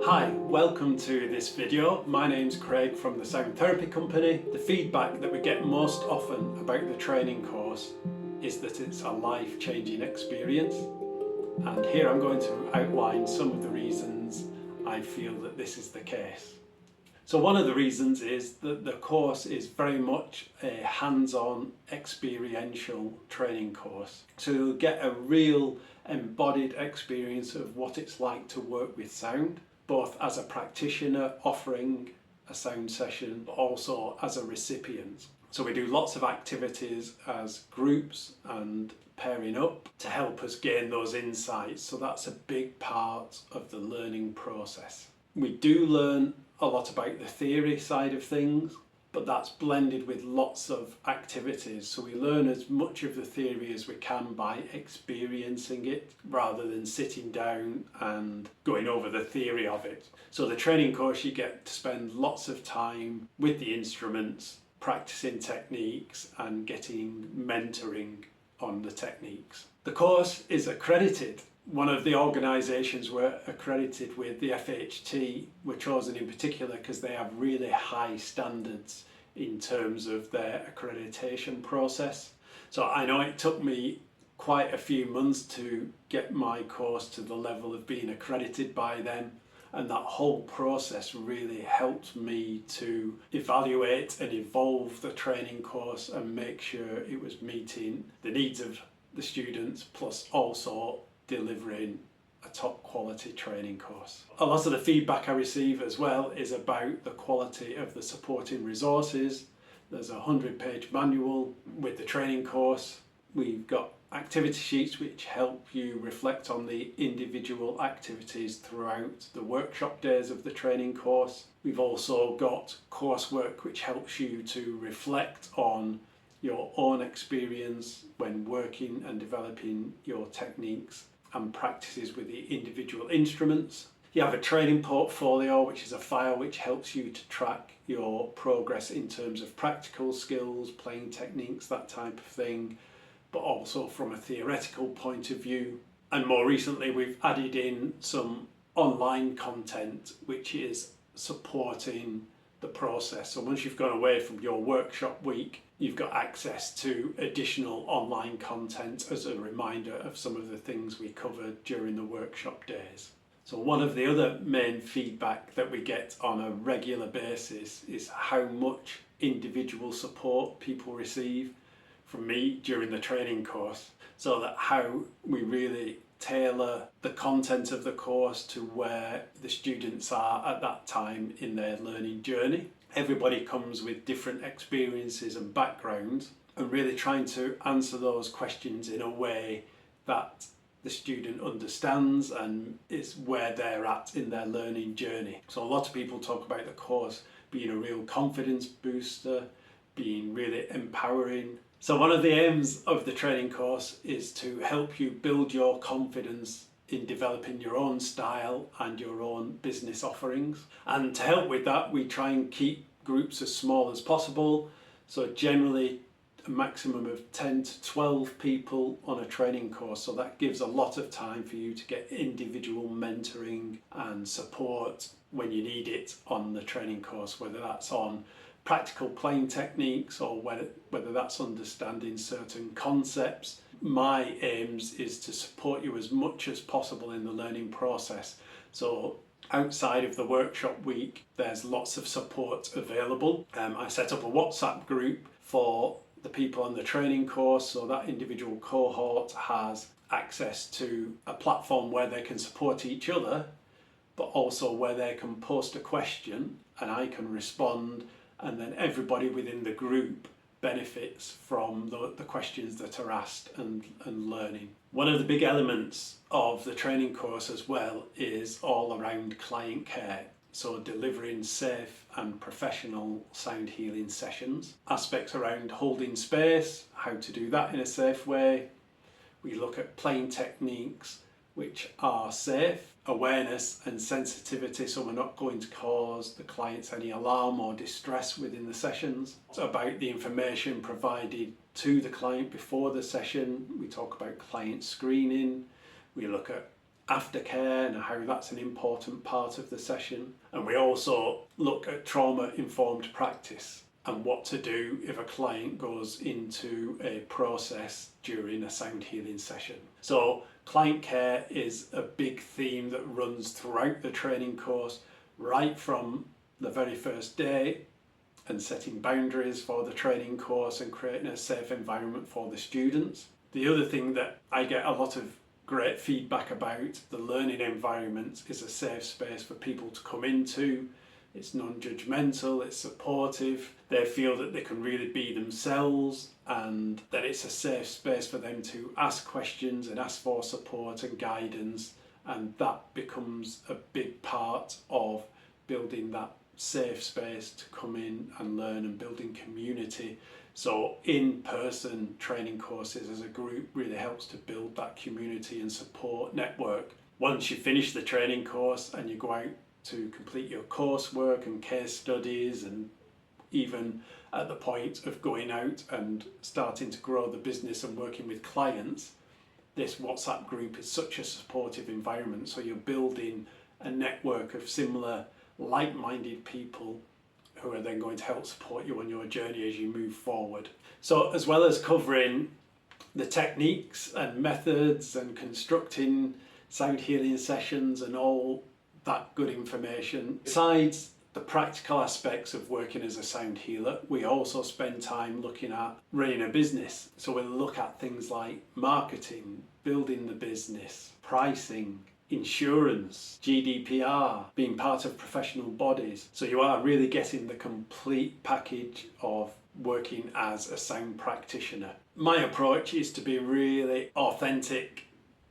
Hi, welcome to this video. My name's Craig from the Sound Therapy Company. The feedback that we get most often about the training course is that it's a life-changing experience. And here I'm going to outline some of the reasons I feel that this is the case. So one of the reasons is that the course is very much a hands-on experiential training course. So you'll get a real embodied experience of what it's like to work with sound, both as a practitioner offering a sound session, but also as a recipient. So we do lots of activities as groups and pairing up to help us gain those insights. So that's a big part of the learning process. We do learn a lot about the theory side of things, but that's blended with lots of activities. So we learn as much of the theory as we can by experiencing it rather than sitting down and going over the theory of it. So the training course, you get to spend lots of time with the instruments, practicing techniques and getting mentoring on the techniques. The course is accredited. One of the organisations we're accredited with, the FHT, were chosen in particular because they have really high standards in terms of their accreditation process. So I know it took me quite a few months to get my course to the level of being accredited by them, and that whole process really helped me to evaluate and evolve the training course and make sure it was meeting the needs of the students, plus also delivering a top quality training course. A lot of the feedback I receive as well is about the quality of the supporting resources. There's a 100-page manual with the training course. We've got activity sheets which help you reflect on the individual activities throughout the workshop days of the training course. We've also got coursework which helps you to reflect on your own experience when working and developing your techniques and practices with the individual instruments. You have a training portfolio, which is a file which helps you to track your progress in terms of practical skills, playing techniques, that type of thing, but also from a theoretical point of view. And more recently, we've added in some online content, which is supporting the process. So once you've gone away from your workshop week, you've got access to additional online content as a reminder of some of the things we covered during the workshop days. So one of the other main feedback that we get on a regular basis is how much individual support people receive from me during the training course, so that how we really tailor the content of the course to where the students are at that time in their learning journey. Everybody comes with different experiences and backgrounds, and really trying to answer those questions in a way that the student understands and is where they're at in their learning journey. So a lot of people talk about the course being a real confidence booster, being really empowering. So one of the aims of the training course is to help you build your confidence in developing your own style and your own business offerings. And to help with that, we try and keep groups as small as possible. So generally a maximum of 10 to 12 people on a training course. So that gives a lot of time for you to get individual mentoring and support when you need it on the training course, whether that's on practical playing techniques or whether that's understanding certain concepts. My aims is to support you as much as possible in the learning process. So outside of the workshop week, there's lots of support available. I set up a WhatsApp group for the people on the training course, so that individual cohort has access to a platform where they can support each other, but also where they can post a question and I can respond, and then everybody within the group benefits from the questions that are asked and learning. One of the big elements of the training course as well is all around client care. So delivering safe and professional sound healing sessions. Aspects around holding space, how to do that in a safe way. We look at playing techniques which are safe, awareness and sensitivity, so we're not going to cause the clients any alarm or distress within the sessions. It's about the information provided to the client before the session. We talk about client screening. We look at aftercare and how that's an important part of the session. And we also look at trauma-informed practice and what to do if a client goes into a process during a sound healing session. So client care is a big theme that runs throughout the training course, right from the very first day, and setting boundaries for the training course and creating a safe environment for the students. The other thing that I get a lot of great feedback about the learning environment is a safe space for people to come into. It's non-judgmental, it's supportive, they feel that they can really be themselves and that it's a safe space for them to ask questions and ask for support and guidance, and that becomes a big part of building that safe space to come in and learn and building community. So in-person training courses as a group really helps to build that community and support network. Once you finish the training course and you go out to complete your coursework and case studies, and even at the point of going out and starting to grow the business and working with clients, this WhatsApp group is such a supportive environment. So you're building a network of similar like-minded people who are then going to help support you on your journey as you move forward. So as well as covering the techniques and methods and constructing sound healing sessions and all that good information, besides the practical aspects of working as a sound healer, we also spend time looking at running a business. So we'll look at things like marketing, building the business, pricing, insurance, GDPR, being part of professional bodies. So you are really getting the complete package of working as a sound practitioner. My approach is to be really authentic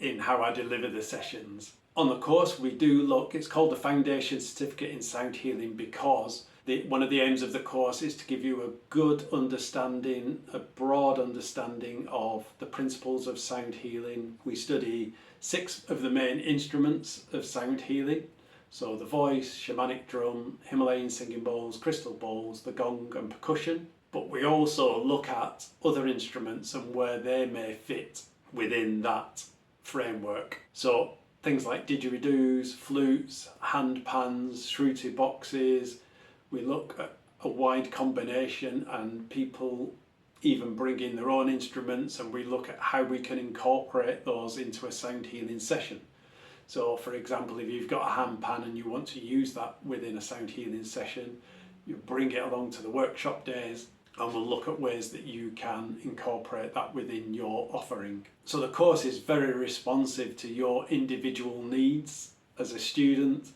in how I deliver the sessions. On the course we do look, it's called the Foundation Certificate in Sound Healing, because one of the aims of the course is to give you a good understanding, a broad understanding of the principles of sound healing. We study 6 of the main instruments of sound healing. So the voice, shamanic drum, Himalayan singing bowls, crystal bowls, the gong and percussion. But we also look at other instruments and where they may fit within that framework. So things like didgeridoos, flutes, hand pans, shruti boxes. We look at a wide combination, and people even bring in their own instruments, and we look at how we can incorporate those into a sound healing session. So for example, if you've got a hand pan and you want to use that within a sound healing session, you bring it along to the workshop days and we'll look at ways that you can incorporate that within your offering. So the course is very responsive to your individual needs as a student,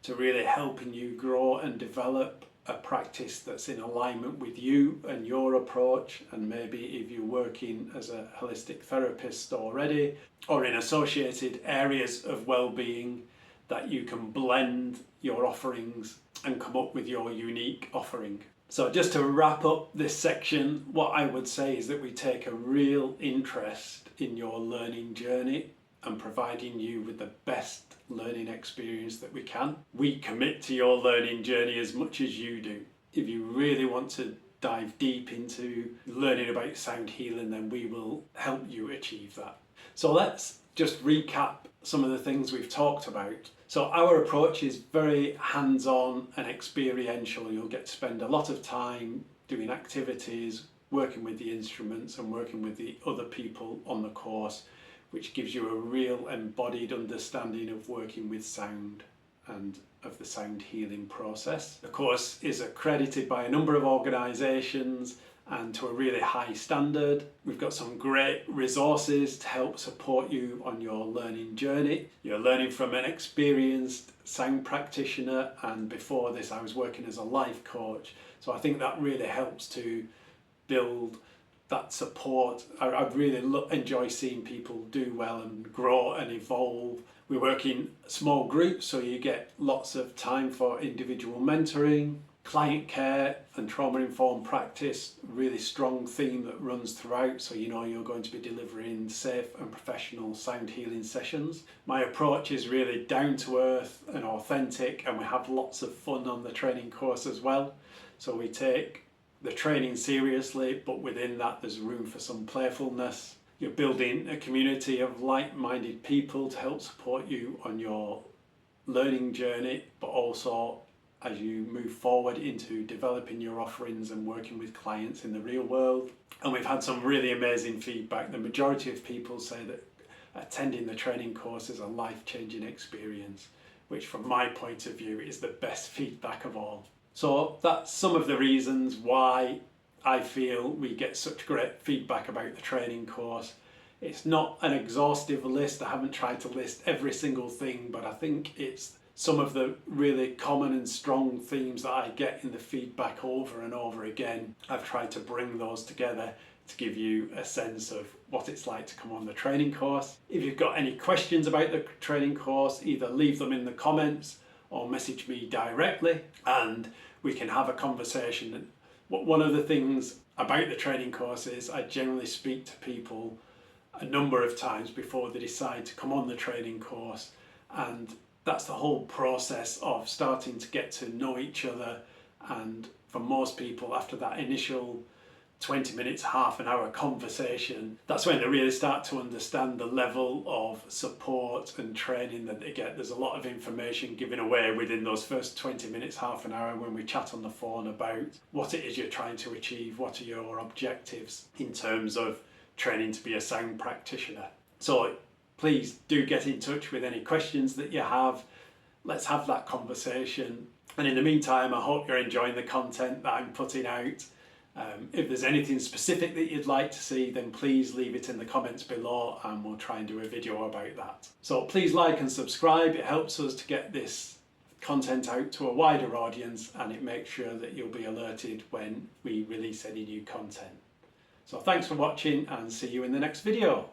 to really helping you grow and develop a practice that's in alignment with you and your approach. And maybe if you're working as a holistic therapist already, or in associated areas of well-being, that you can blend your offerings and come up with your unique offering. So just to wrap up this section, what I would say is that we take a real interest in your learning journey and providing you with the best learning experience that we can. We commit to your learning journey as much as you do. If you really want to dive deep into learning about sound healing, then we will help you achieve that. So let's just recap some of the things we've talked about. So our approach is very hands-on and experiential. You'll get to spend a lot of time doing activities, working with the instruments and working with the other people on the course, which gives you a real embodied understanding of working with sound and of the sound healing process. The course is accredited by a number of organisations and to a really high standard. We've got some great resources to help support you on your learning journey. You're learning from an experienced sound practitioner, and before this I was working as a life coach. So I think that really helps to build that support. I really enjoy seeing people do well and grow and evolve. We work in small groups, so you get lots of time for individual mentoring. Client care and trauma-informed practice, really strong theme that runs throughout, so you know you're going to be delivering safe and professional sound healing sessions. My approach is really down to earth and authentic, and we have lots of fun on the training course as well. So we take the training seriously, but within that there's room for some playfulness. You're building a community of like-minded people to help support you on your learning journey, but also as you move forward into developing your offerings and working with clients in the real world. And we've had some really amazing feedback. The majority of people say that attending the training course is a life-changing experience, which from my point of view is the best feedback of all. So that's some of the reasons why I feel we get such great feedback about the training course. It's not an exhaustive list. I haven't tried to list every single thing, but I think it's some of the really common and strong themes that I get in the feedback over and over again. I've tried to bring those together to give you a sense of what it's like to come on the training course. If you've got any questions about the training course, either leave them in the comments or message me directly and we can have a conversation. One of the things about the training course is I generally speak to people a number of times before they decide to come on the training course, and that's the whole process of starting to get to know each other. And for most people, after that initial 20 minutes, half an hour conversation, that's when they really start to understand the level of support and training that they get. There's a lot of information given away within those first 20 minutes, half an hour when we chat on the phone about what it is you're trying to achieve, what are your objectives in terms of training to be a sound practitioner. So please do get in touch with any questions that you have. Let's have that conversation. And in the meantime, I hope you're enjoying the content that I'm putting out. If there's anything specific that you'd like to see, then please leave it in the comments below and we'll try and do a video about that. So please like and subscribe. It helps us to get this content out to a wider audience and it makes sure that you'll be alerted when we release any new content. So thanks for watching and see you in the next video.